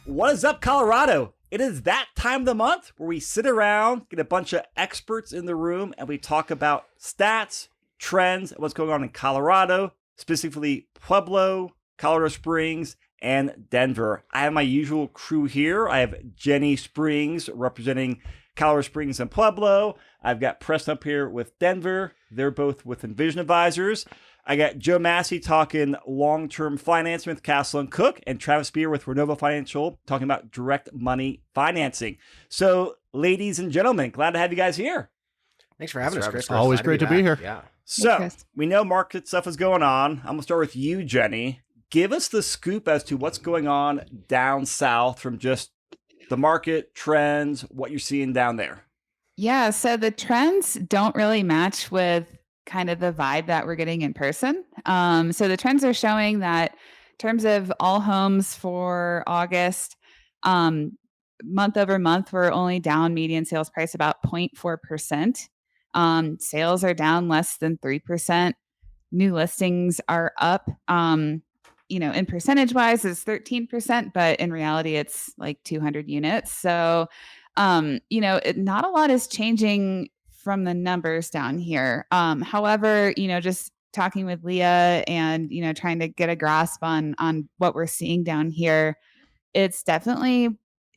What is up, Colorado? It is that time of the month where we sit around, get a bunch of experts in the room, and we talk about stats, trends, and what's going on in Colorado, specifically Pueblo, Colorado Springs, and Denver. I have my usual crew here. I have Jenny Springs representing Colorado Springs and Pueblo. I've got Preston up here with Denver. They're both with Envision Advisors. I got Joe Massey talking long-term financing with Castle and Cooke, and Travis Sperr with Renova Financial talking about direct money financing. So, ladies and gentlemen, glad to have you guys here. Thanks for having us, Chris. Always great to be here. Yeah. So, we know market stuff is going on. I'm going to start with you, Jenny. Give us the scoop as to what's going on down south from just the market, trends, what you're seeing down there. Yeah, so the trends don't really match with kind of the vibe that we're getting in person. So the trends are showing that in terms of all homes for August, month over month, we're only down median sales price about 0.4%. Sales are down less than 3%. New listings are up. In percentage wise, it's 13%, but in reality, it's like 200 units. So, not a lot is changing from the numbers down here. However, just talking with Leah and, trying to get a grasp on what we're seeing down here, it's definitely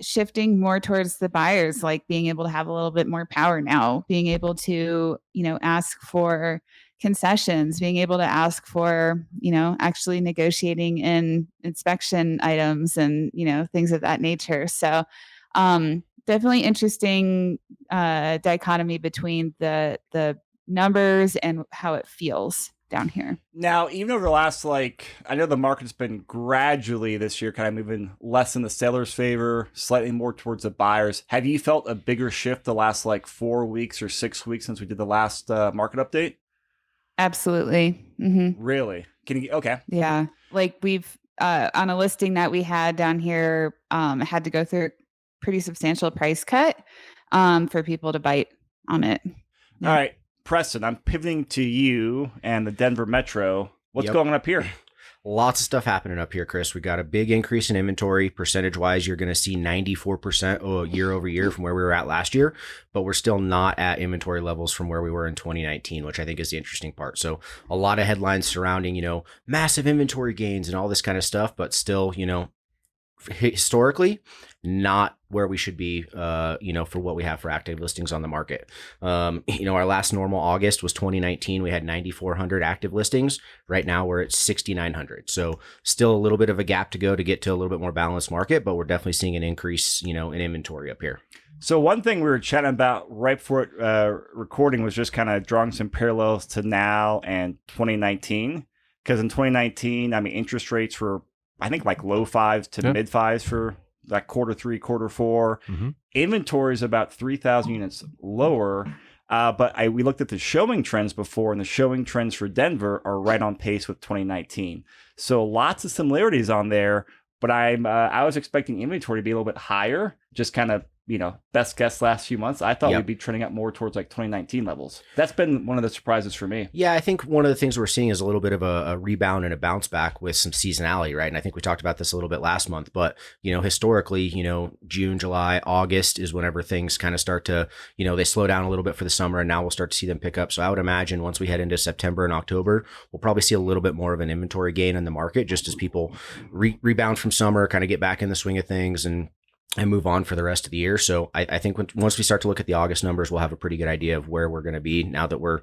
shifting more towards the buyers, like being able to have a little bit more power now, being able to, ask for concessions, being able to ask for, actually negotiating in inspection items and, things of that nature. So, definitely interesting dichotomy between the numbers and how it feels down here. Now, even over the last, I know the market's been gradually this year kind of moving less in the seller's favor, slightly more towards the buyers. Have you felt a bigger shift the last 4 weeks or 6 weeks since we did the last market update? Absolutely. Mm-hmm. Really? Okay. Yeah. We've, on a listing that we had down here, had to go through a pretty substantial price cut for people to bite on it. Yeah. All right. Preston, I'm pivoting to you and the Denver Metro. What's going on up here? Lots of stuff happening up here, Chris. We got a big increase in inventory. Percentage-wise, you're going to see 94% year over year from where we were at last year, but we're still not at inventory levels from where we were in 2019, which I think is the interesting part. So a lot of headlines surrounding, massive inventory gains and all this kind of stuff, but still, historically not where we should be, for what we have for active listings on the market. Our last normal August was 2019. We had 9,400 active listings. Right now we're at 6,900. So still a little bit of a gap to go to get to a little bit more balanced market, but we're definitely seeing an increase, in inventory up here. So one thing we were chatting about right before recording was just kind of drawing some parallels to now and 2019. Because in 2019, interest rates were, I think, low fives to mid fives for quarter three, quarter four. Mm-hmm. Inventory is about 3,000 units lower. But we looked at the showing trends before, and the showing trends for Denver are right on pace with 2019. So lots of similarities on there. But I was expecting inventory to be a little bit higher, just kind of, best guess last few months. I thought we'd be trending up more towards 2019 levels. That's been one of the surprises for me. Yeah, I think one of the things we're seeing is a little bit of a rebound and a bounce back with some seasonality, right? And I think we talked about this a little bit last month, but, historically, June, July, August is whenever things kind of start to, they slow down a little bit for the summer, and now we'll start to see them pick up. So I would imagine once we head into September and October, we'll probably see a little bit more of an inventory gain in the market, just as people rebound from summer, kind of get back in the swing of things and move on for the rest of the year. So I think once we start to look at the August numbers, we'll have a pretty good idea of where we're going to be now that we're,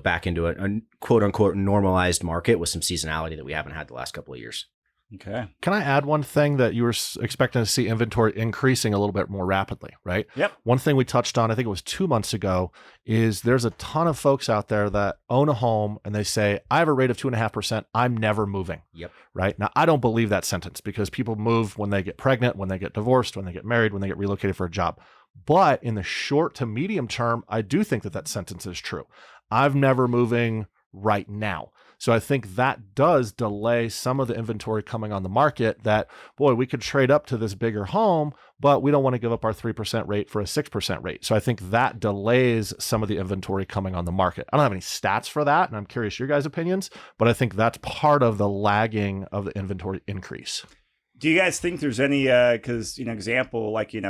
back into a quote unquote normalized market with some seasonality that we haven't had the last couple of years. Okay. Can I add one thing that you were expecting to see inventory increasing a little bit more rapidly, right? Yep. One thing we touched on, I think it was 2 months ago, is there's a ton of folks out there that own a home and they say, I have a rate of 2.5%. I'm never moving. Yep. Right. Now, I don't believe that sentence because people move when they get pregnant, when they get divorced, when they get married, when they get relocated for a job. But in the short to medium term, I do think that sentence is true. I'm never moving right now. So I think that does delay some of the inventory coming on the market that, boy, we could trade up to this bigger home, but we don't want to give up our 3% rate for a 6% rate. So I think that delays some of the inventory coming on the market. I don't have any stats for that, and I'm curious your guys' opinions, but I think that's part of the lagging of the inventory increase. Do you guys think there's any, because, example, like, you,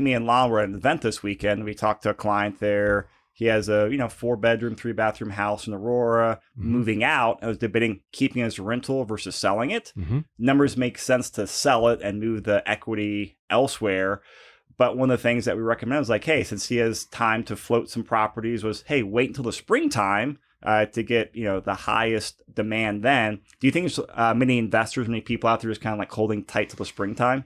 me, and Lon were at an event this weekend. We talked to a client there. He has a, 4-bedroom, 3-bathroom house in Aurora, moving out. I was debating keeping it as a rental versus selling it. Numbers make sense to sell it and move the equity elsewhere. But one of the things that we recommend is like, hey, since he has time to float some properties, was, hey, wait until the springtime to get, the highest demand then. Do you think there's many investors, many people out there just kind of like holding tight till the springtime?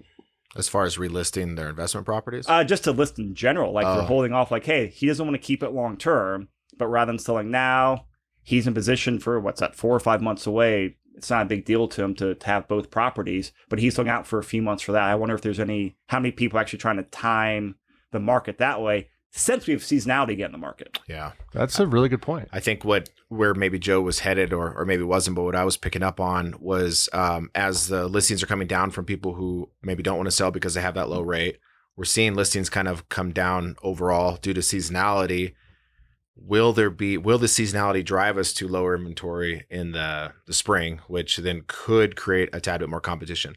As far as relisting their investment properties? Just to list in general, like they're holding off like, hey, he doesn't want to keep it long term, but rather than selling now, he's in position for 4 or 5 months away. It's not a big deal to him to have both properties, but he's looking out for a few months for that. I wonder if there's how many people actually trying to time the market that way, since we have seasonality get in the market. Yeah. That's a really good point. I think where maybe Joe was headed or maybe wasn't, but what I was picking up on was as the listings are coming down from people who maybe don't want to sell because they have that low rate, we're seeing listings kind of come down overall due to seasonality. Will the seasonality drive us to lower inventory in the spring, which then could create a tad bit more competition?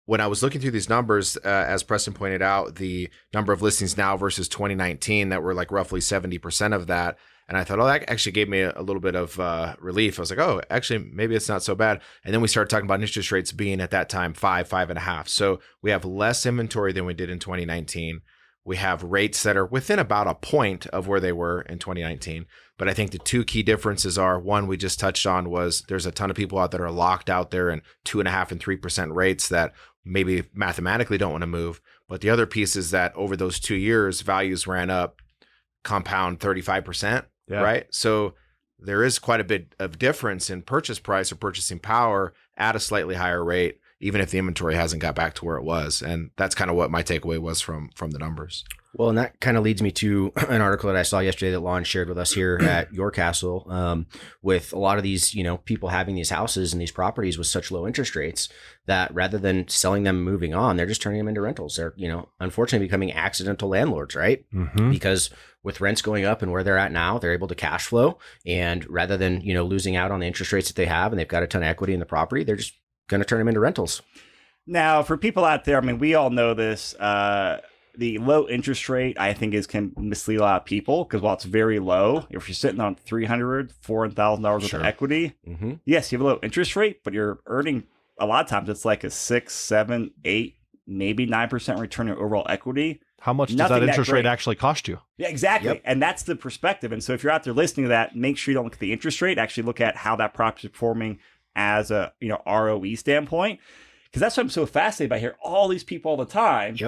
When I was looking through these numbers, as Preston pointed out, the number of listings now versus 2019 that were like roughly 70% of that. And I thought, oh, that actually gave me a little bit of relief. I was like, oh, actually, maybe it's not so bad. And then we started talking about interest rates being at that time 5.5. So we have less inventory than we did in 2019. We have rates that are within about a point of where they were in 2019. But I think the two key differences are, one, we just touched on, was there's a ton of people out that are locked out there in 2.5% and 3% rates that maybe mathematically don't want to move. But the other piece is that over those 2 years, values ran up compound 35%, right? So there is quite a bit of difference in purchase price or purchasing power at a slightly higher rate, even if the inventory hasn't got back to where it was. And that's kind of what my takeaway was from the numbers. Well, and that kind of leads me to an article that I saw yesterday that Lon shared with us here at Your Castle, with a lot of these, people having these houses and these properties with such low interest rates that rather than selling them and moving on, they're just turning them into rentals. They're, unfortunately becoming accidental landlords, right? Because with rents going up and where they're at now, they're able to cash flow. And rather than, losing out on the interest rates that they have and they've got a ton of equity in the property, they're just going to turn them into rentals. Now, for people out there, we all know this. The low interest rate, I think, can mislead a lot of people because while it's very low, if you're sitting on $300,000, $400,000 worth of equity, yes, you have a low interest rate, but you're earning a lot of times it's like a 6, 7, 8, maybe 9% return on overall equity. How much does that interest rate actually cost you? Yeah, exactly. And that's the perspective. And so if you're out there listening to that, make sure you don't look at the interest rate. Actually look at how that property is performing as a ROE standpoint. Because that's what I'm so fascinated by here. All these people all the time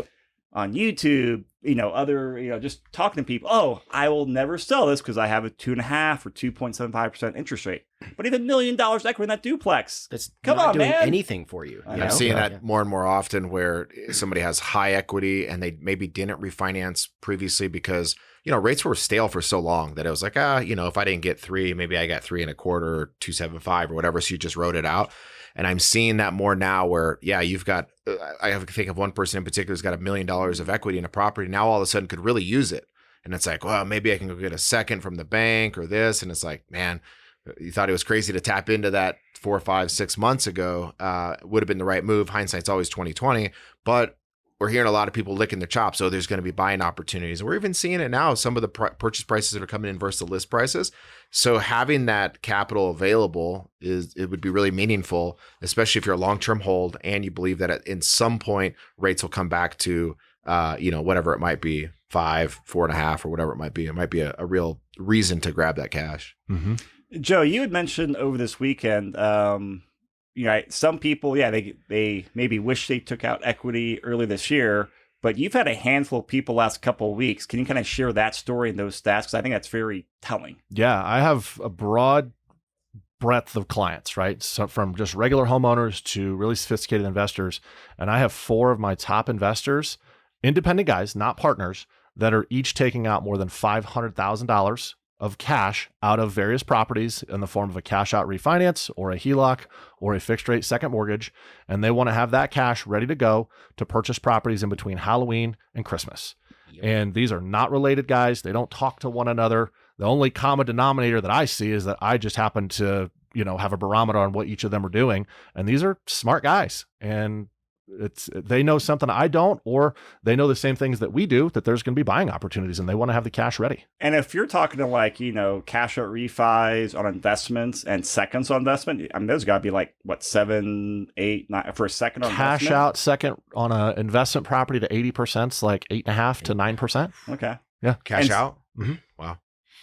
on YouTube, other, just talking to people. Oh, I will never sell this because I have a 2.5 or 2.75% interest rate. But even $1 million equity in that duplex. That's come not on, doing man. anything for you. I'm seeing that more and more often where somebody has high equity and they maybe didn't refinance previously because, rates were stale for so long that it was like, if I didn't get 3, maybe I got 3.25 or 2.75 or whatever. So you just wrote it out. And I'm seeing that more now where, you've got, I have to think of one person in particular who's got $1 million of equity in a property. Now all of a sudden could really use it. And it's like, well, maybe I can go get a second from the bank or this. And it's like, man, you thought it was crazy to tap into that 4, 5, 6 months ago. Would have been the right move. Hindsight's always 20/20, but we're hearing a lot of people licking their chops. So there's going to be buying opportunities. We're even seeing it now. Some of the purchase prices that are coming in versus the list prices. So having that capital available it would be really meaningful, especially if you're a long-term hold and you believe that in some point rates will come back to, whatever it might be, 5, 4.5, or whatever it might be. It might be a real reason to grab that cash. Joe, you had mentioned over this weekend, some people, they maybe wish they took out equity early this year, but you've had a handful of people last couple of weeks. Can you kind of share that story and those stats? Because I think that's very telling. Yeah, I have a broad breadth of clients, right? So from just regular homeowners to really sophisticated investors. And I have 4 of my top investors, independent guys, not partners, that are each taking out more than $500,000 of cash out of various properties in the form of a cash out refinance or a HELOC or a fixed rate second mortgage. And they want to have that cash ready to go to purchase properties in between Halloween and Christmas. Yep. And these are not related guys. They don't talk to one another. The only common denominator that I see is that I just happen to, have a barometer on what each of them are doing. And these are smart guys. And they know something I don't, or they know the same things that we do, that there's going to be buying opportunities and they want to have the cash ready. And if you're talking to cash out refis on investments and seconds on investment, I mean, those got to be like, what, 7, 8, 9 for a second on cash investment? out second on an investment property to 80% is like 8.5 to 9%. Okay. Yeah. Cash out. Mhm. Wow.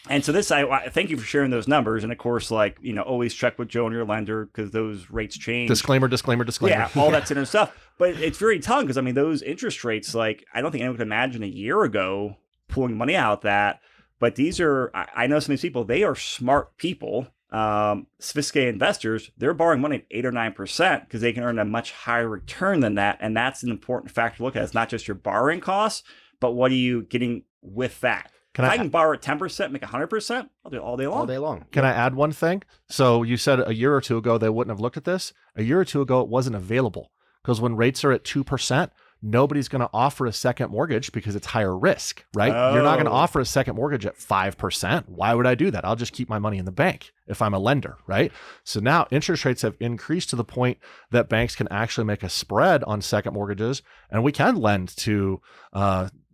And so I thank you for sharing those numbers. And of course, always check with Joe and your lender because those rates change. Disclaimer. Yeah, all that sort of stuff. But it's very telling because, those interest rates, I don't think anyone could imagine a year ago pulling money out that. But these are, I know some of these people, they are smart people, sophisticated investors. They're borrowing money at 8 or 9% because they can earn a much higher return than that. And that's an important factor to look at. It's not just your borrowing costs, but what are you getting with that? If I can borrow at 10%, make 100%, I'll do it all day long. All day long. Can I add one thing? So you said a year or two ago they wouldn't have looked at this. A year or two ago, it wasn't available because when rates are at 2%, nobody's going to offer a second mortgage because it's higher risk, right? You're not going to offer a second mortgage at 5%. Why would I do that? I'll just keep my money in the bank if I'm a lender, right? So now interest rates have increased to the point that banks can actually make a spread on second mortgages, and we can lend to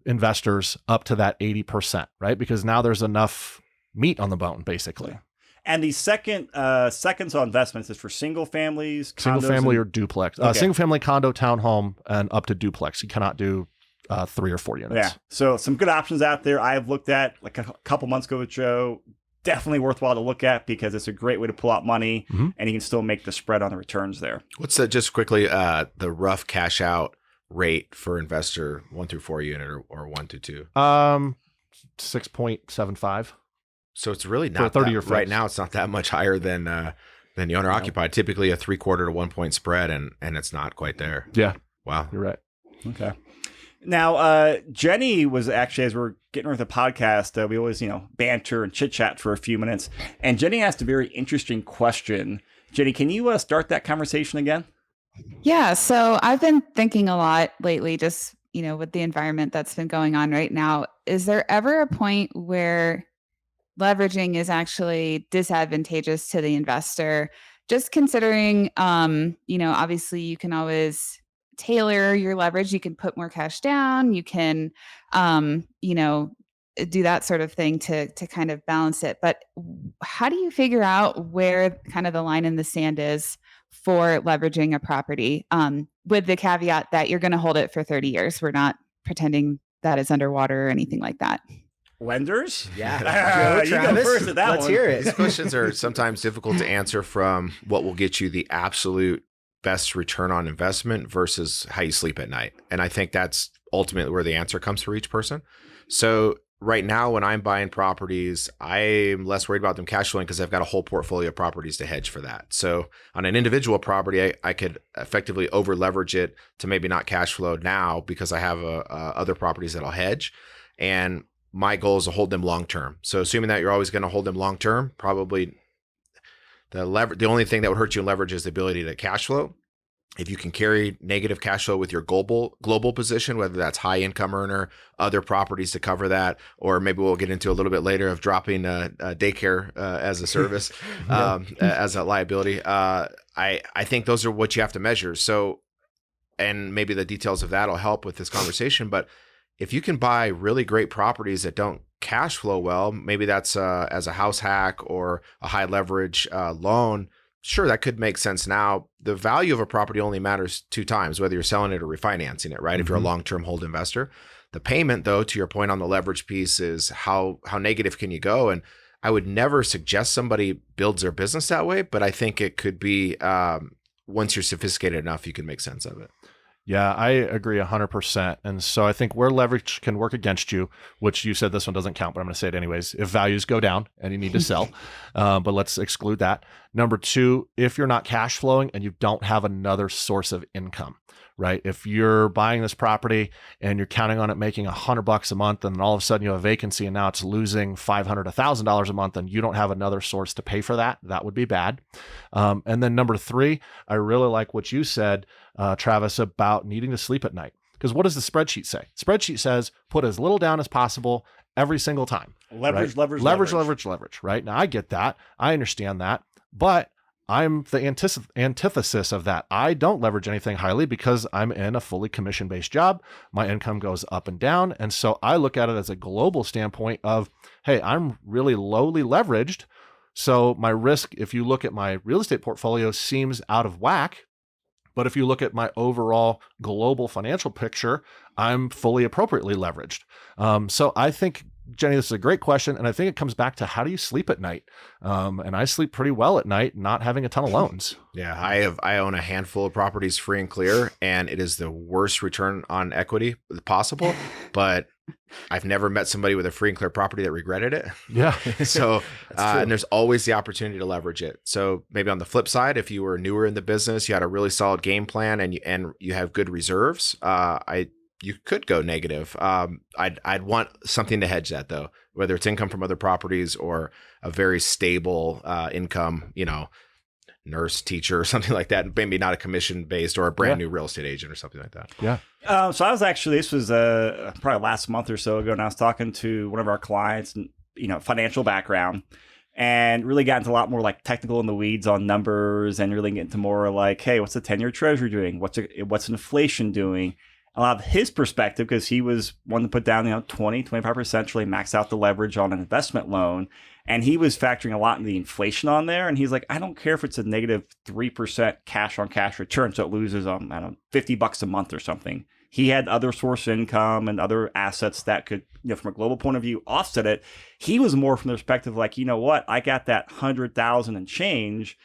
investors up to that 80%, right? Because now there's enough meat on the bone, basically. And the seconds on investments is for single families, single condos, family or duplex, Okay. Single family, condo, townhome, and up to duplex. You cannot do 3 or 4 units. Yeah. So some good options out there. I've looked at like a couple months ago with Joe. Definitely worthwhile to look at because it's a great way to pull out money and you can still make the spread on the returns there. What's just quickly the rough cash out rate for investor 1 through 4 unit or 1 to 2? 6.75. So it's really For a not 30-year that, right fix. now. It's not that much higher than the owner occupied. Typically a 3/4 to 1 point spread, and it's not quite there. Yeah, Wow. you're right. Okay. Now, Jenny was actually, as we're getting ready for the podcast, we always, banter and chit chat for a few minutes. And Jenny asked a very interesting question. Jenny, can you start that conversation again? Yeah. So I've been thinking a lot lately, just, with the environment that's been going on right now. Is there ever a point where leveraging is actually disadvantageous to the investor? Just considering, obviously you can always tailor your leverage. You can put more cash down. You can, do that sort of thing to kind of balance it. But how do you figure out where kind of the line in the sand is for leveraging a property, with the caveat that you're going to hold it for 30 years? We're not pretending that it's underwater or anything like that. Lenders? Yeah. You go first at that Let's one. hear These it. questions are sometimes difficult to answer from what will get you the absolute best return on investment versus how you sleep at night. And I think that's ultimately where the answer comes for each person. So right now, when I'm buying properties, I'm less worried about them cash flowing because I've got a whole portfolio of properties to hedge for that. So on an individual property, I could effectively over leverage it to maybe not cash flow now because I have other properties that I'll hedge. And my goal is to hold them long term. So assuming that you're always going to hold them long term, probably the only thing that would hurt you in leverage is the ability to cash flow. If you can carry negative cash flow with your global position, whether that's high income earner, other properties to cover that, or maybe we'll get into a little bit later of dropping daycare as a service, as a liability. I think those are what you have to measure. So, and maybe the details of that will help with this conversation. But if you can buy really great properties that don't cash flow well, maybe that's as a house hack or a high leverage loan. Sure, that could make sense now. The value of a property only matters 2 times, whether you're selling it or refinancing it, right? Mm-hmm. If you're a long-term hold investor. The payment, though, to your point on the leverage piece, is how negative can you go? And I would never suggest somebody builds their business that way, but I think it could be once you're sophisticated enough, you can make sense of it. Yeah, I agree 100%. And so I think where leverage can work against you, which you said this one doesn't count, but I'm going to say it anyways, if values go down and you need to sell, but let's exclude that. Number 2, if you're not cash flowing and you don't have another source of income, right? If you're buying this property and you're counting on it making $100 a month, and then all of a sudden you have a vacancy and now it's losing $500, $1,000 a month, and you don't have another source to pay for that, that would be bad. And then number 3, I really like what you said, Travis, about needing to sleep at night. Because what does the spreadsheet say? Spreadsheet says put as little down as possible every single time. Leverage, right? leverage. Right? Now I get that. I understand that. But I'm the antithesis of that. I don't leverage anything highly because I'm in a fully commission-based job. My income goes up and down. And so I look at it as a global standpoint of, hey, I'm really lowly leveraged. So my risk, if you look at my real estate portfolio, seems out of whack. But if you look at my overall global financial picture, I'm fully appropriately leveraged. So I think, Jenny, this is a great question. And I think it comes back to how do you sleep at night? And I sleep pretty well at night, not having a ton of loans. Yeah, I own a handful of properties free and clear, and it is the worst return on equity possible. But I've never met somebody with a free and clear property that regretted it. Yeah. So, and there's always the opportunity to leverage it. So maybe on the flip side, if you were newer in the business, you had a really solid game plan, and you have good reserves, you could go negative. I'd want something to hedge that though, whether it's income from other properties or a very stable income, nurse, teacher, or something like that. Maybe not a commission based or a brand new real estate agent or something like that. Yeah. So I was actually, this was probably last month or so ago, and I was talking to one of our clients, financial background, and really got into a lot more like technical in the weeds on numbers, and really get into more like, hey, what's the 10-year treasury doing? What's inflation doing? A lot of his perspective, because he was one to put down, 20, 25% to really max out the leverage on an investment loan. And he was factoring a lot in the inflation on there. And he's like, I don't care if it's a negative 3% cash on cash return. So it loses, $50 a month or something. He had other source of income and other assets that could, from a global point of view, offset it. He was more from the perspective like, you know what, I got that 100,000 and change.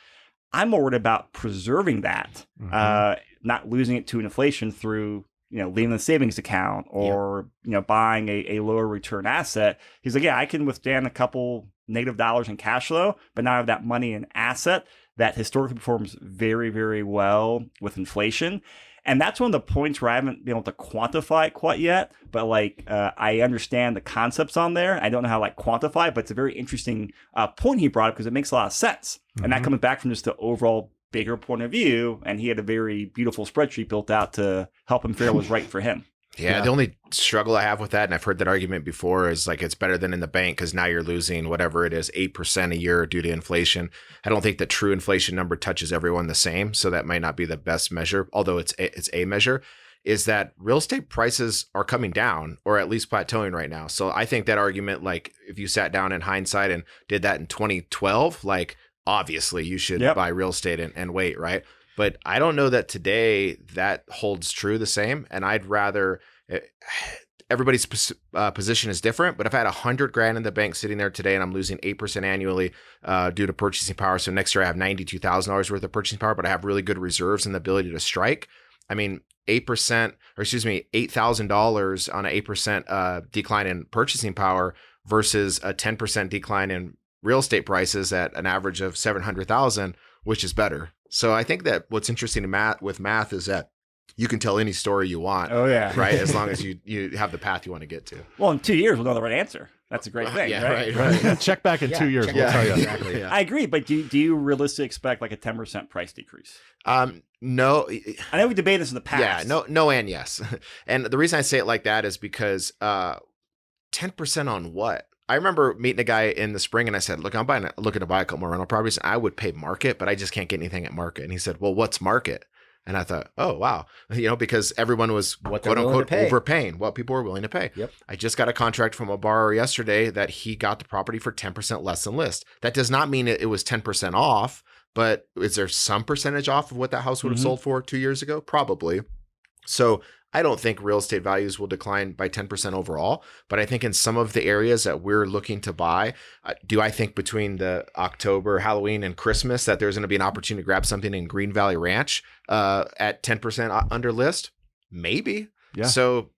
I'm more worried about preserving that, not losing it to inflation through, leaving the savings account or, buying a lower return asset. He's like, yeah, I can withstand a couple negative dollars in cash flow, but now I have that money in asset that historically performs very, very well with inflation. And that's one of the points where I haven't been able to quantify it quite yet, but I understand the concepts on there. I don't know how to quantify it, but it's a very interesting point he brought up because it makes a lot of sense. And that comes back from just the overall bigger point of view, and he had a very beautiful spreadsheet built out to help him figure out what was right for him. Yeah, the only struggle I have with that, and I've heard that argument before, is it's better than in the bank because now you're losing whatever it is, 8% a year due to inflation. I don't think the true inflation number touches everyone the same, so that might not be the best measure, although it's a measure, is that real estate prices are coming down or at least plateauing right now. So I think that argument, if you sat down in hindsight and did that in 2012, obviously you should buy real estate and wait, right? But I don't know that today that holds true the same. And I'd rather, everybody's position is different, but if I had $100,000 in the bank sitting there today and I'm losing 8% annually due to purchasing power, so next year I have $92,000 worth of purchasing power, but I have really good reserves and the ability to strike. I mean, $8,000 on an 8% decline in purchasing power versus a 10% decline in real estate prices at an average of 700,000, which is better. So I think that what's interesting with math is that you can tell any story you want. Oh yeah, right. As long as you have the path you want to get to. Well, in 2 years we'll know the right answer. That's a great thing. Yeah, right. Yeah, check back in 2 years. We'll tell you. Exactly. Yeah. I agree, but do you realistically expect a 10% price decrease? No. I know we debated this in the past. Yeah. No, and yes. And the reason I say it like that is because 10% on what? I remember meeting a guy in the spring and I said, look, I'm looking to buy a couple more rental properties. And I would pay market, but I just can't get anything at market. And he said, well, what's market? And I thought, oh, wow. Because everyone was quote unquote overpaying what people were willing to pay. Yep. I just got a contract from a borrower yesterday that he got the property for 10% less than list. That does not mean it was 10% off, but is there some percentage off of what that house would have sold for 2 years ago? Probably. So I don't think real estate values will decline by 10% overall, but I think in some of the areas that we're looking to buy, do I think between the October, Halloween, and Christmas that there's going to be an opportunity to grab something in Green Valley Ranch at 10% under list? Maybe. Yeah. So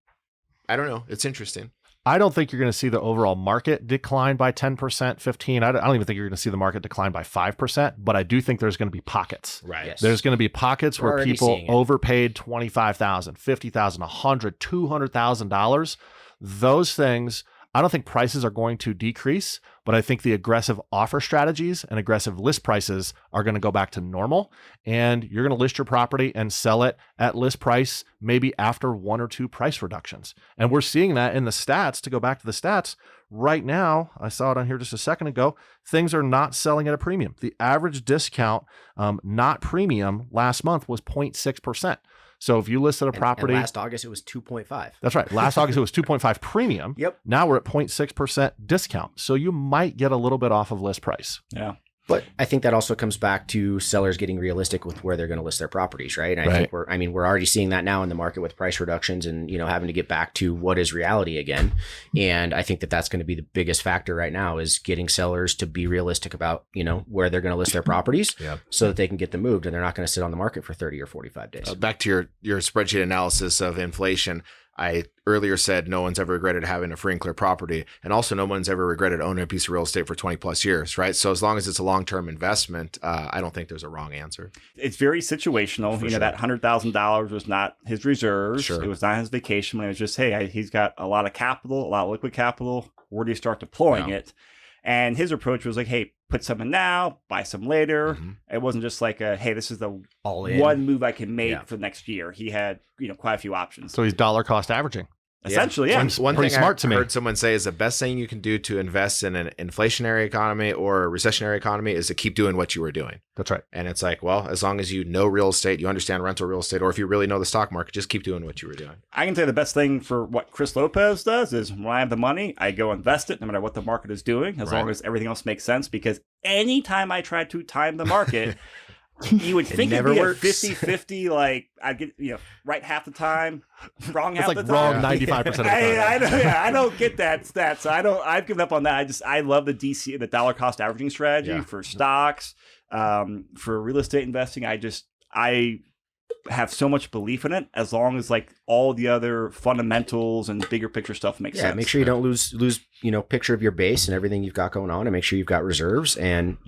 I don't know. It's interesting. I don't think you're going to see the overall market decline by 10%, 15%. I don't even think you're going to see the market decline by 5%, but I do think there's going to be pockets. Right. Yes. There's going to be pockets We're where already people seeing it. overpaid $25,000, $50,000, $100,000, $200,000. Those things, I don't think prices are going to decrease, but I think the aggressive offer strategies and aggressive list prices are going to go back to normal. And you're going to list your property and sell it at list price, maybe after 1 or 2 price reductions. And we're seeing that in the stats. To go back to the stats, right now, I saw it on here just a second ago, things are not selling at a premium. The average discount, not premium, last month was 0.6%. So if you listed a property, and last August, it was 2.5. that's right. Last August, it was 2.5 premium. Yep. Now we're at 0.6% discount. So you might get a little bit off of list price. Yeah. But I think that also comes back to sellers getting realistic with where they're going to list their properties, right? And I think we're already seeing that now in the market with price reductions and, having to get back to what is reality again. And I think that that's going to be the biggest factor right now is getting sellers to be realistic about, where they're going to list their properties so that they can get them moved and they're not going to sit on the market for 30 or 45 days. Back to your spreadsheet analysis of inflation. I earlier said no one's ever regretted having a free and clear property, and also no one's ever regretted owning a piece of real estate for 20 plus years, right? So as long as it's a long-term investment, I don't think there's a wrong answer. It's very situational. For sure. That $100,000 was not his reserves. Sure. It was not his vacation money. It was just, hey, he's got a lot of capital, a lot of liquid capital. Where do you start deploying it? And his approach was like, hey, put some in now, buy some later. Mm-hmm. It wasn't just like, hey, this is the All in. one move I can make for the next year. He had, quite a few options. So he's dollar cost averaging. Essentially, yeah. One Pretty thing smart I to me. heard someone say is the best thing you can do to invest in an inflationary economy or a recessionary economy is to keep doing what you were doing. That's right. And it's like, well, as long as you know real estate, you understand rental real estate, or if you really know the stock market, just keep doing what you were doing. I can tell you the best thing for what Chris Lopez does is when I have the money, I go invest it no matter what the market is doing, as long as everything else makes sense. Because anytime I try to time the market, you would think it'd never be works. a 50-50, like I'd get, right half the time, wrong It's half like the wrong time. 95% of the time. I don't get that stat. So I've given up on that. I love the the dollar cost averaging strategy for stocks, for real estate investing. I have so much belief in it as long as like all the other fundamentals and bigger picture stuff makes sense. Make sure you don't lose picture of your base and everything you've got going on, and make sure you've got reserves, and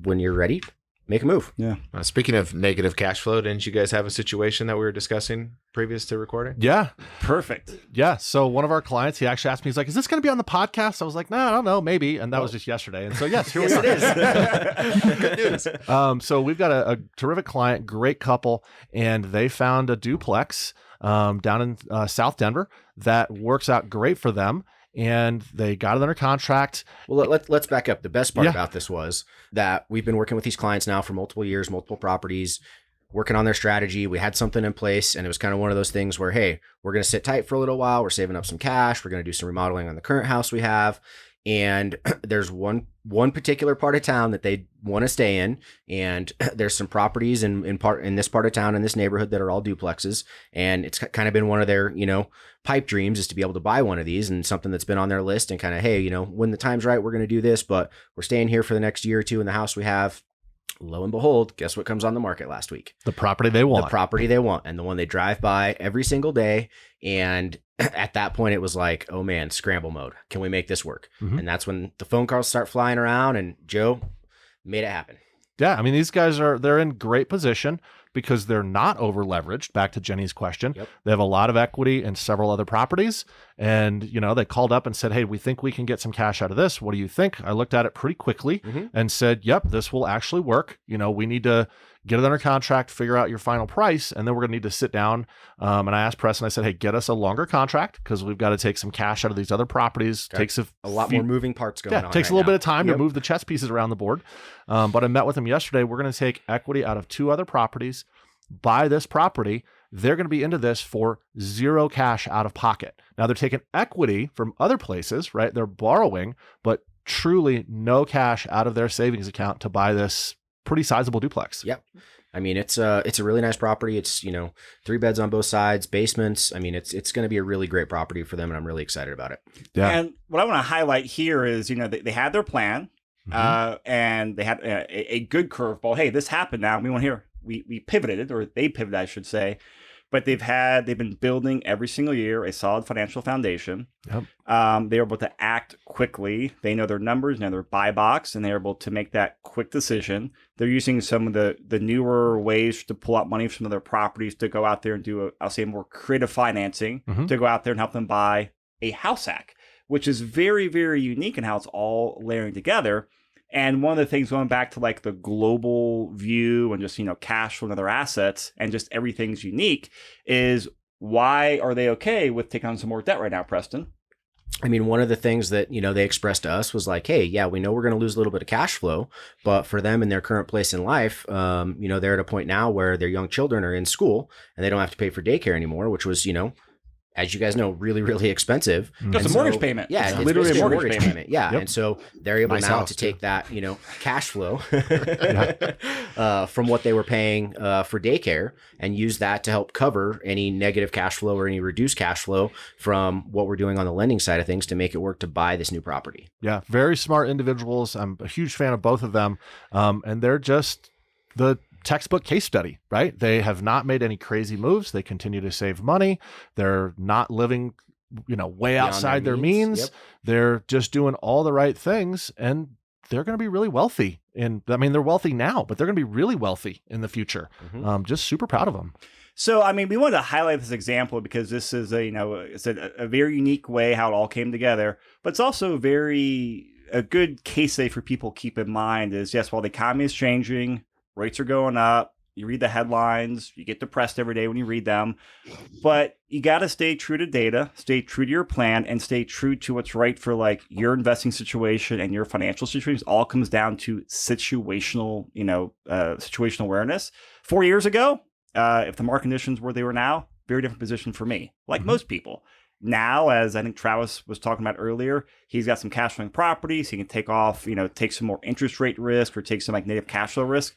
when you're ready, make a move. Yeah. Speaking of negative cash flow, didn't you guys have a situation that we were discussing previous to recording? Yeah. Perfect. Yeah. So one of our clients, he actually asked me, he's like, is this going to be on the podcast? I was like, no, I don't know, maybe. And that was just yesterday. And so, yes, here we are. Good news. So we've got a terrific client, great couple, and they found a duplex down in South Denver that works out great for them. And they got it under contract. Well, let's back up. The best part about this was that we've been working with these clients now for multiple years, multiple properties, working on their strategy. We had something in place, and it was kind of one of those things where, hey, we're going to sit tight for a little while. We're saving up some cash. We're going to do some remodeling on the current house we have. And there's one particular part of town that they want to stay in, and there's some properties in this part of town, in this neighborhood, that are all duplexes, and it's kind of been one of their pipe dreams is to be able to buy one of these, and something that's been on their list, and kind of, hey, when the time's right, we're going to do this, but we're staying here for the next year or two in the house we have. Lo and behold, guess what comes on the market last week? The property they want. The property they want, and the one they drive by every single day. And at that point, it was like, oh man, scramble mode. Can we make this work? Mm-hmm. And that's when the phone calls start flying around, and Joe made it happen. Yeah, I mean, these guys they're in great position because they're not over leveraged. Back to Jenny's question. Yep. They have a lot of equity in several other properties. And, they called up and said, hey, we think we can get some cash out of this. What do you think? I looked at it pretty quickly and said, yep, this will actually work. We need to get it under contract, figure out your final price, and then we're going to need to sit down. And I asked Preston, I said, hey, get us a longer contract because we've got to take some cash out of these other properties. Okay. Takes a lot more moving parts going on. Yeah, takes a little bit of time to move the chess pieces around the board. But I met with him yesterday. We're going to take equity out of 2 other properties, buy this property. They're going to be into this for 0 cash out of pocket. Now they're taking equity from other places, right? They're borrowing, but truly no cash out of their savings account to buy this pretty sizable duplex. Yep. I mean, it's a really nice property. It's, 3 beds on both sides, basements. I mean, it's going to be a really great property for them, and I'm really excited about it. Yeah. And what I want to highlight here is, they had their plan, and they had a good curveball. Hey, this happened now. We want to hear. We pivoted, or they pivoted, I should say. but they've been building every single year a solid financial foundation. Yep. They're able to act quickly. They know their numbers, know their buy box, and they're able to make that quick decision. They're using some of the newer ways to pull out money from their properties to go out there and do I'll say more creative financing to go out there and help them buy a house hack, which is very, very unique in how it's all layering together. And one of the things going back to like the global view and just, cash flow and other assets and just everything's unique is why are they okay with taking on some more debt right now, Preston? I mean, one of the things that, they expressed to us was like, hey, yeah, we know we're going to lose a little bit of cash flow, but for them in their current place in life, they're at a point now where their young children are in school and they don't have to pay for daycare anymore, which was, as you guys know, really, really expensive. It's a mortgage payment. Yeah, it's literally a mortgage payment. Yeah. Yep. And so they're able Nice now house, to take that, cash flow from what they were paying for daycare and use that to help cover any negative cash flow or any reduced cash flow from what we're doing on the lending side of things to make it work to buy this new property. Yeah, very smart individuals. I'm a huge fan of both of them. And they're just the textbook case study, right? They have not made any crazy moves. They continue to save money. They're not living, way outside their means. Yep. They're just doing all the right things, and they're going to be really wealthy. They're wealthy now, but they're going to be really wealthy in the future. Just super proud of them. So, we wanted to highlight this example because this is it's a very unique way how it all came together, but it's also a good case study for people to keep in mind is, yes, while the economy is changing, rates are going up, you read the headlines, you get depressed every day when you read them, but you got to stay true to data, stay true to your plan, and stay true to what's right for like your investing situation and your financial situation. It all comes down to situational awareness. 4 years ago, if the market conditions were they were now, very different position for me, like most people. Now, as I think Travis was talking about earlier, he's got some cash flowing properties. He can take some more interest rate risk or take some like native cash flow risk.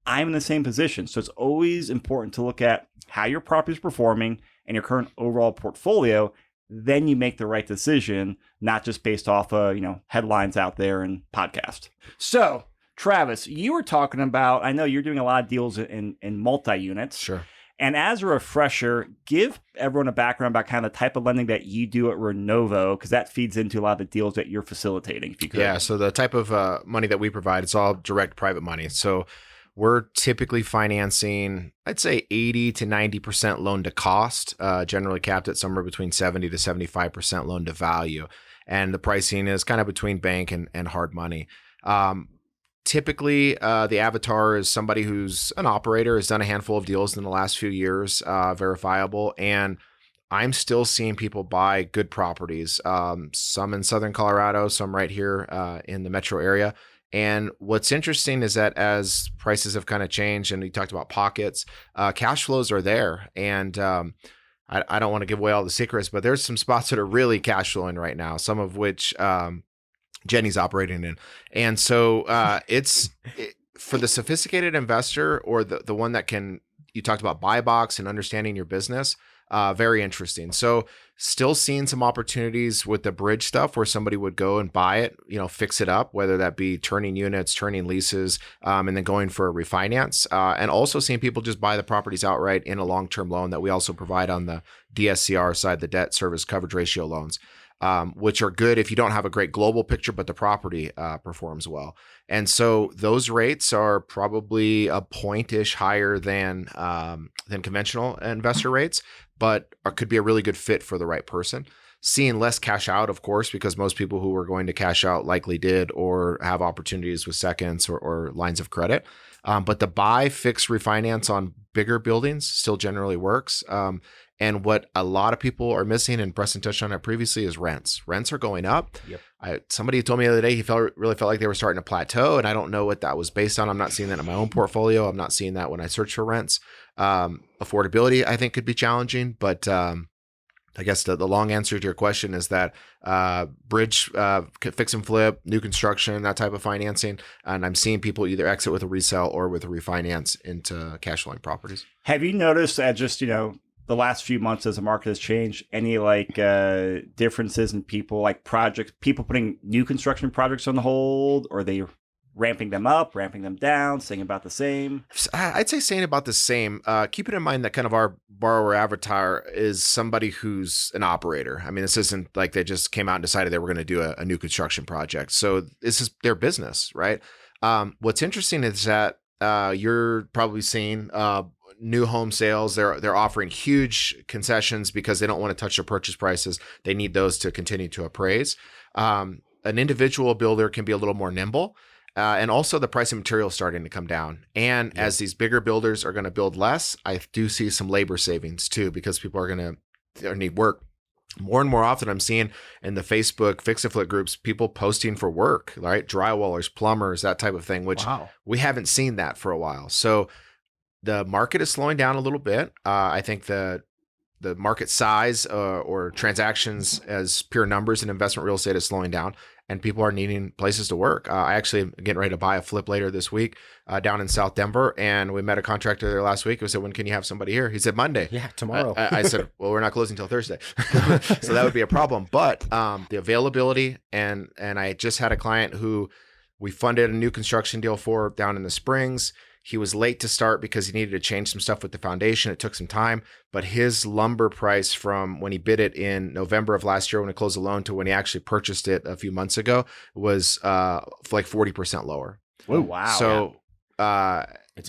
I'm in the same position. So it's always important to look at how your property is performing and your current overall portfolio. Then you make the right decision, not just based off of, headlines out there and podcast. So Travis, you were talking about, I know you're doing a lot of deals in multi-units. Sure. And as a refresher, give everyone a background about kind of the type of lending that you do at Renovo, because that feeds into a lot of the deals that you're facilitating, if you could. Yeah, so the type of money that we provide, it's all direct private money. So we're typically financing, I'd say 80 to 90% loan to cost, generally capped at somewhere between 70 to 75% loan to value. And the pricing is kind of between bank and hard money. Typically, the avatar is somebody who's an operator, has done a handful of deals in the last few years, verifiable. And I'm still seeing people buy good properties, some in Southern Colorado, some right here in the metro area. And what's interesting is that as prices have kind of changed and we talked about pockets, cash flows are there. And I don't want to give away all the secrets, but there's some spots that are really cash flowing right now, some of which Jenny's operating in. And so for the sophisticated investor or the one that you talked about buy box and understanding your business, very interesting. So still seeing some opportunities with the bridge stuff where somebody would go and buy it, fix it up, whether that be turning units, turning leases, and then going for a refinance. And also seeing people just buy the properties outright in a long-term loan that we also provide on the DSCR side, the debt service coverage ratio loans. Which are good if you don't have a great global picture, but the property performs well. And so those rates are probably a point-ish higher than conventional investor rates, but could be a really good fit for the right person. Seeing less cash out, of course, because most people who were going to cash out likely did or have opportunities with seconds or lines of credit. But the buy, fix, refinance on bigger buildings still generally works. And what a lot of people are missing, and Preston touched on it previously, is rents. Rents are going up. Yep. Somebody told me the other day he really felt like they were starting to plateau, and I don't know what that was based on. I'm not seeing that in my own portfolio. I'm not seeing that when I search for rents. Affordability, I think, could be challenging, but I guess the long answer to your question is that bridge, fix and flip, new construction, that type of financing. And I'm seeing people either exit with a resale or with a refinance into cash flowing properties. Have you noticed that just, the last few months as the market has changed, any differences in people, like people putting new construction projects on the hold, or they ramping them up, ramping them down, staying about the same? I'd say staying about the same. Keeping in mind that kind of our borrower avatar is somebody who's an operator. I mean, this isn't like they just came out and decided they were going to do a new construction project. So this is their business, right? What's interesting is that you're probably seeing new home sales. They're offering huge concessions because they don't want to touch their purchase prices. They need those to continue to appraise. An individual builder can be a little more nimble. And also the price of materials starting to come down. And as these bigger builders are going to build less, I do see some labor savings too, because people are going to need work. More and more often I'm seeing in the Facebook fix-a-flip groups, people posting for work, right? Drywallers, plumbers, that type of thing, which we haven't seen that for a while. So the market is slowing down a little bit. I think the market size or transactions as pure numbers in investment real estate is slowing down, and people are needing places to work. I actually am getting ready to buy a flip later this week down in South Denver, and we met a contractor there last week. We said, when can you have somebody here? He said, Monday. Yeah, tomorrow. I said, well, we're not closing till Thursday. So that would be a problem. But the availability, and I just had a client who we funded a new construction deal for down in the Springs. He was late to start because he needed to change some stuff with the foundation. It took some time, but his lumber price from when he bid it in November of last year when he closed the loan to when he actually purchased it a few months ago was like 40% lower. Oh, wow. So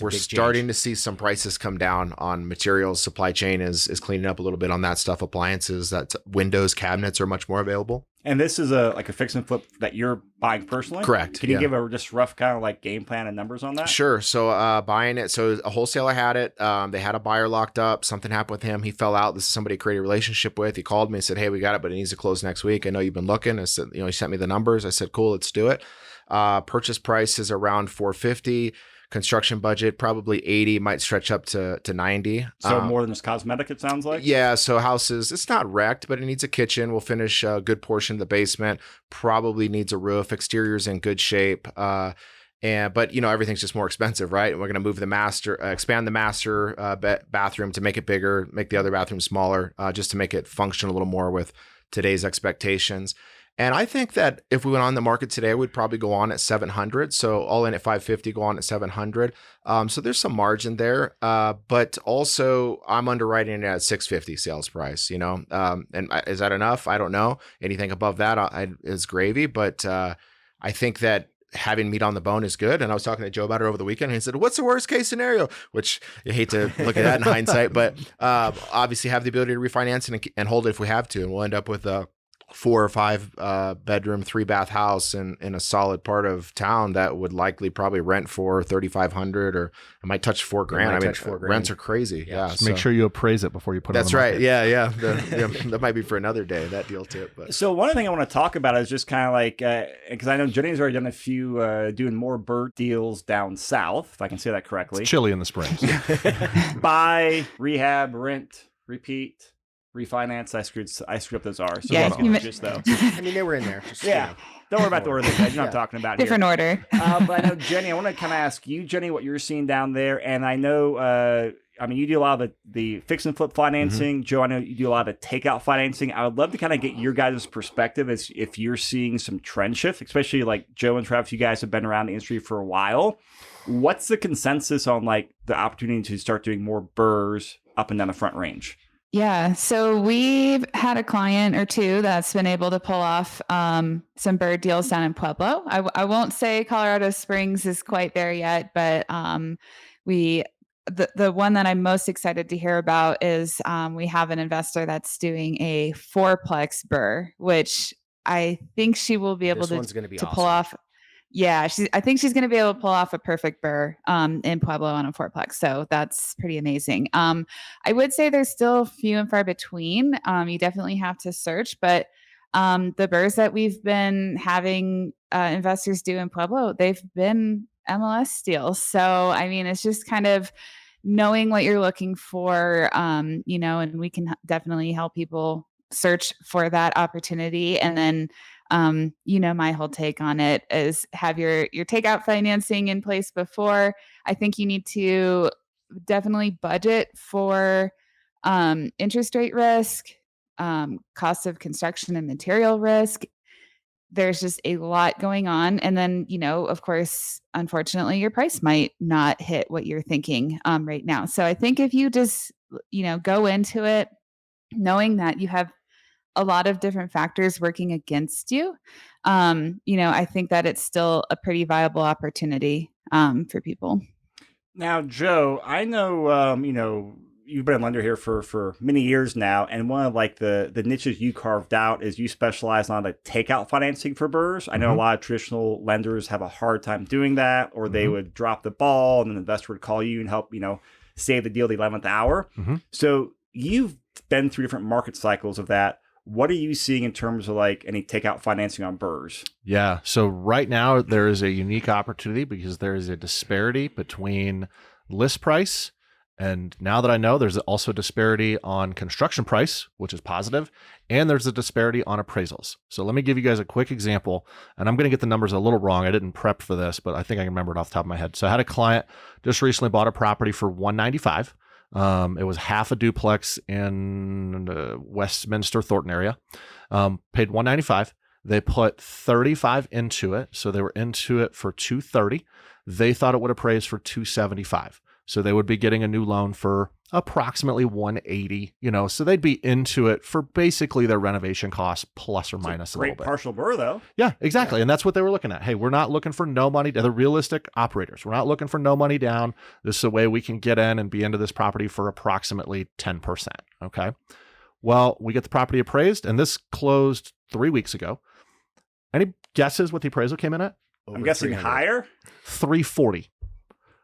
we're big starting to see some prices come down on materials. Supply chain is cleaning up a little bit on that stuff. Appliances, that windows, cabinets are much more available. And this is a fix and flip that you're buying personally? Correct. Can you give a just rough kind of like game plan and numbers on that? Sure. So buying it. So a wholesaler had it. They had a buyer locked up. Something happened with him. He fell out. This is somebody he created a relationship with. He called me and said, hey, we got it, but it needs to close next week. I know you've been looking. I said, he sent me the numbers. I said, cool, let's do it. Purchase price is around $450. Construction budget, probably 80, might stretch up to 90. So more than just cosmetic, it sounds like? Yeah. So houses, it's not wrecked, but it needs a kitchen. We'll finish a good portion of the basement, probably needs a roof. Exterior's in good shape. But everything's just more expensive, right? We're going to move expand the master bathroom to make it bigger, make the other bathroom smaller, just to make it function a little more with today's expectations. And I think that if we went on the market today, we'd probably go on at 700. So all in at 550, go on at 700. So there's some margin there. But also I'm underwriting it at 650 sales price, and is that enough? I don't know. Anything above that is gravy. But I think that having meat on the bone is good. And I was talking to Joe about it over the weekend. And he said, what's the worst case scenario? Which you hate to look at that in hindsight, but obviously have the ability to refinance and hold it if we have to. And we'll end up with a 4 or 5 bedroom, 3-bath house in a solid part of town that would likely probably rent for $3,500, or it might touch $4,000. Rents are crazy. Yeah. Just make sure you appraise it before you put it on the market. That's right. Yeah. That might be for another day, that deal too. But. So one thing I want to talk about is just kind of like, because I know Jenny's already done a few, doing more BRRRR deals down south, if I can say that correctly. It's chilly in the Springs. Buy, rehab, rent, repeat. Refinance. I screwed up those R's. So yeah, just though. I mean, they were in there. Don't worry about the order. I'm not talking about different here. order. But I know, Jenny, I want to kind of ask you, Jenny, what you're seeing down there. And I know, you do a lot of the fix and flip financing. Joe, I know you do a lot of takeout financing. I would love to kind of get your guys' perspective as if you're seeing some trend shift, especially like Joe and Travis, you guys have been around the industry for a while. What's the consensus on like the opportunity to start doing more BRRRRs up and down the Front Range? Yeah. So we've had a client or two that's been able to pull off some BRRRR deals down in Pueblo. I won't say Colorado Springs is quite there yet, but the one that I'm most excited to hear about is we have an investor that's doing a 4-plex BRRRR, which I think she will be able to pull off. Yeah, I think she's going to be able to pull off a perfect BRRRR in Pueblo on a 4-plex. So that's pretty amazing. I would say there's still few and far between. You definitely have to search, but the BRRRRs that we've been having investors do in Pueblo, they've been MLS deals. So, I mean, it's just kind of knowing what you're looking for, and we can definitely help people search for that opportunity. And then my whole take on it is have your takeout financing in place before. I think you need to definitely budget for interest rate risk, cost of construction and material risk. there's just a lot going on. And then, of course, unfortunately, your price might not hit what you're thinking right now. So I think if you just, go into it knowing that you have a lot of different factors working against you, I think that it's still a pretty viable opportunity for people. Now, Joe, I know, you've been a lender here for many years now, and one of like the niches you carved out is you specialize on the takeout financing for BRRRRs. I know a lot of traditional lenders have a hard time doing that, or they would drop the ball, and then the investor would call you and help, save the deal the 11th hour. So you've been through different market cycles of that. What are you seeing in terms of like any takeout financing on BRRRRs? Yeah. So right now there is a unique opportunity because there is a disparity between list price. And now that I know, there's also a disparity on construction price, which is positive, and there's a disparity on appraisals. So let me give you guys a quick example, and I'm going to get the numbers a little wrong. I didn't prep for this, but I think I can remember it off the top of my head. So I had a client just recently bought a property for $195. It was half a duplex in the Westminster Thornton area. Paid $195. They put $35 into it, so they were into it for $230. They thought it would appraise for $275. So they would be getting a new loan for approximately $180, so they'd be into it for basically their renovation costs plus or minus a little bit. Great partial BRRRR though. Yeah, exactly. Yeah. And that's what they were looking at. Hey, we're not looking for no money. They're realistic operators. We're not looking for no money down. This is a way we can get in and be into this property for approximately 10%. Okay. Well, we get the property appraised, and this closed 3 weeks ago. Any guesses what the appraisal came in at? I'm guessing higher. $340.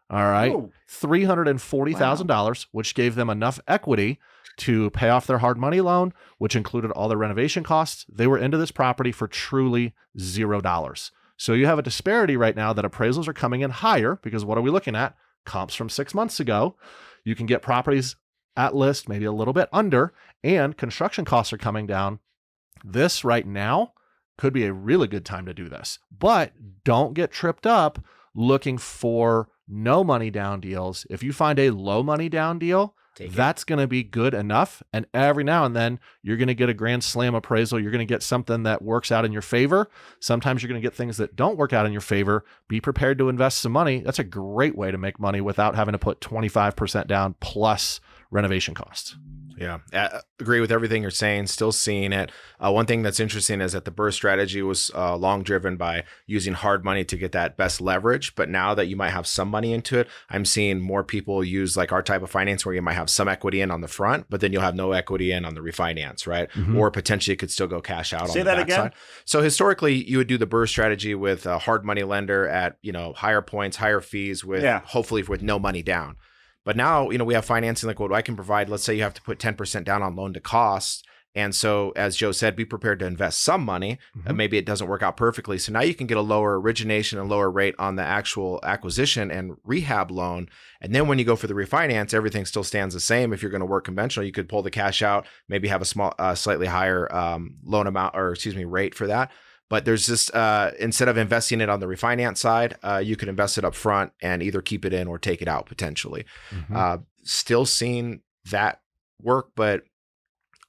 All right. Ooh. $340,000, which gave them enough equity to pay off their hard money loan, which included all their renovation costs. They were into this property for truly $0. So you have a disparity right now that appraisals are coming in higher because what are we looking at? Comps from 6 months ago. You can get properties at list, maybe a little bit under, and construction costs are coming down. This right now could be a really good time to do this, but don't get tripped up looking for no money down deals. If you find a low money down deal, that's going to be good enough. And every now and then you're going to get a grand slam appraisal. You're going to get something that works out in your favor. Sometimes you're going to get things that don't work out in your favor. Be prepared to invest some money. That's a great way to make money without having to put 25% down plus renovation costs. Yeah, agree with everything you're saying. Still seeing it. One thing that's interesting is that the BRRRR strategy was long driven by using hard money to get that best leverage. But now that you might have some money into it, I'm seeing more people use like our type of finance where you might have some equity in on the front, but then you'll have no equity in on the refinance, right? Or potentially it could still go cash out on the backside. Again. So historically, you would do the BRRRR strategy with a hard money lender at higher points, higher fees, with hopefully with no money down. But now, we have financing like what I can provide. Let's say you have to put 10% down on loan to cost. And so, as Joe said, be prepared to invest some money. Maybe it doesn't work out perfectly. So now you can get a lower origination and lower rate on the actual acquisition and rehab loan. And then when you go for the refinance, everything still stands the same. If you're going to work conventional, you could pull the cash out, maybe have a slightly higher loan amount rate for that. But there's just, instead of investing it on the refinance side, you could invest it up front and either keep it in or take it out potentially. Still seeing that work, but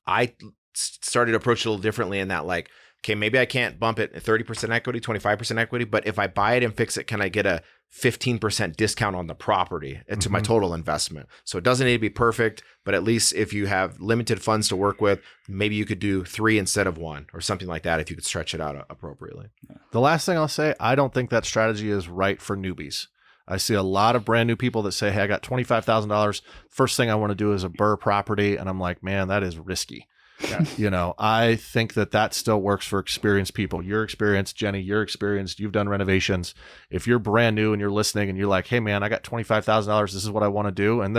I started to approach it a little differently in that like, okay, maybe I can't bump it 30% equity, 25% equity, but if I buy it and fix it, can I get a 15% discount on the property into my total investment? So it doesn't need to be perfect, but at least if you have limited funds to work with, maybe you could do 3 instead of 1 or something like that if you could stretch it out appropriately. The last thing I'll say, I don't think that strategy is right for newbies. I see a lot of brand new people that say, hey, I got $25,000. First thing I want to do is a BRRRR property. And I'm like, man, that is risky. I think that still works for experienced people. You're experienced, Jenny, you're experienced. You've done renovations. If you're brand new and you're listening and you're like, hey man, I got $25,000. This is what I want to do. And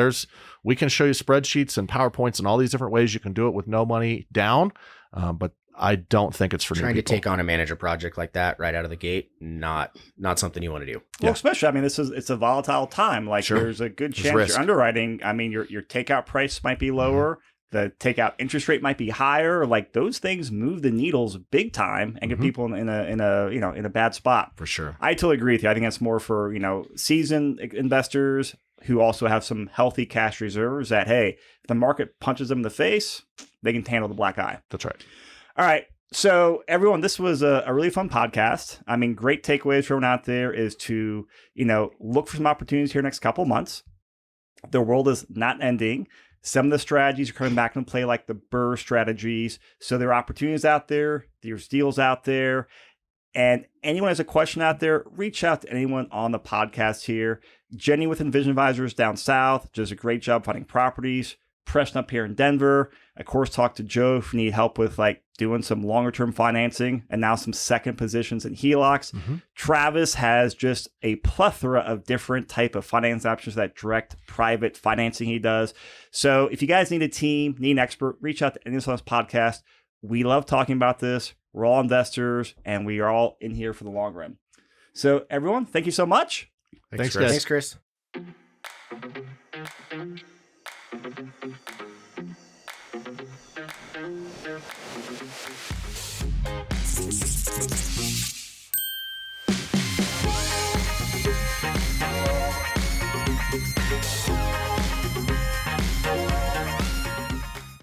we can show you spreadsheets and PowerPoints and all these different ways you can do it with no money down. But I don't think it's for trying new to take on a manager project like that right out of the gate. Not something you want to do. Well, especially, it's a volatile time. Like there's a good chance your underwriting, your takeout price might be lower. The takeout interest rate might be higher. Like those things move the needles big time and get people in a bad spot. For sure. I totally agree with you. I think that's more for, seasoned investors who also have some healthy cash reserves that, hey, if the market punches them in the face, they can handle the black eye. That's right. All right. So everyone, this was a really fun podcast. I mean, great takeaways for everyone out there is to, look for some opportunities here next couple of months. The world is not ending. Some of the strategies are coming back into play, like the BRRRR strategies. So there are opportunities out there. There's deals out there. And anyone has a question out there, reach out to anyone on the podcast here. Jenny with Envision Advisors down south does a great job finding properties. Preston up here in Denver. Of course, talk to Joe if you need help with doing some longer term financing and now some second positions in HELOCs. Mm-hmm. Travis has just a plethora of different type of finance options, that direct private financing he does. So if you guys need a team, need an expert, reach out to any of us on this podcast. We love talking about this. We're all investors and we are all in here for the long run. So everyone, thank you so much. Thanks, Chris. guys. Thanks, Chris.